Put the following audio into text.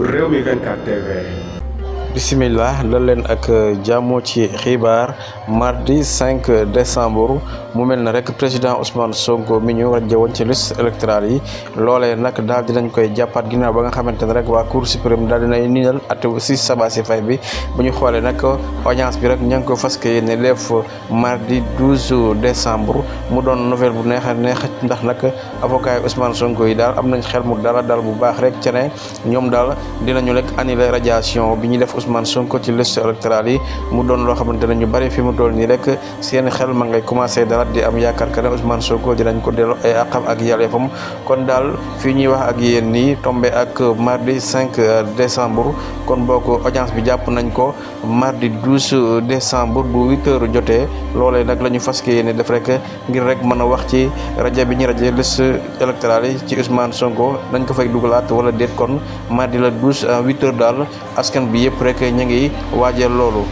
Rewmi 24 TV. Bismillah dal leen ak jàmm ci xibaar mardi 5 décembre mu mel na rek président Ousmane Sonko mi ñu rajo woon ci liste électorale yi loolee nag daal dinañ koy jàppaat ginnaaw ba nga xamante ne rek waa Cour suprême daal dinay niinal ate si Sabassy Faye bi bu ñu xoolee nag audience bi rek ña ngi ko fas yéene def mardi 12 décembre mu doon nouvelle bu neex a neex ndax nag avocat yi Ousmane Sonko yi daal am nañ xel mu dal bu baax rek ca ne ñoom daal dinañu rek annuler radiation bi ñu def Ousmane Sonko ci liste électorale yi mu doon loo xamante ne ñu bari fi mu toll nii rek seen xel ma ngay commencé dara di am yaakaar que ne Ousmane Sonko dinañ ko delloo ay àqam ak yelleefam kon daal fii ñuy wax ak yéen nii tombé ak mardi 5 décembre kon boo ko audience bi jàpp nañ ko mardi 12 décembre bu 8h jotee loolee nag la ñu fas yéene def rek ngir rek mën a wax ci rajo bi ñu rajo liste électorale yi ci Ousmane Sonko nañ ko fay dugalaat wala déet kon mardi la 12 à 8h daal askan bi yëpp rek ñu ngi waajal loolu.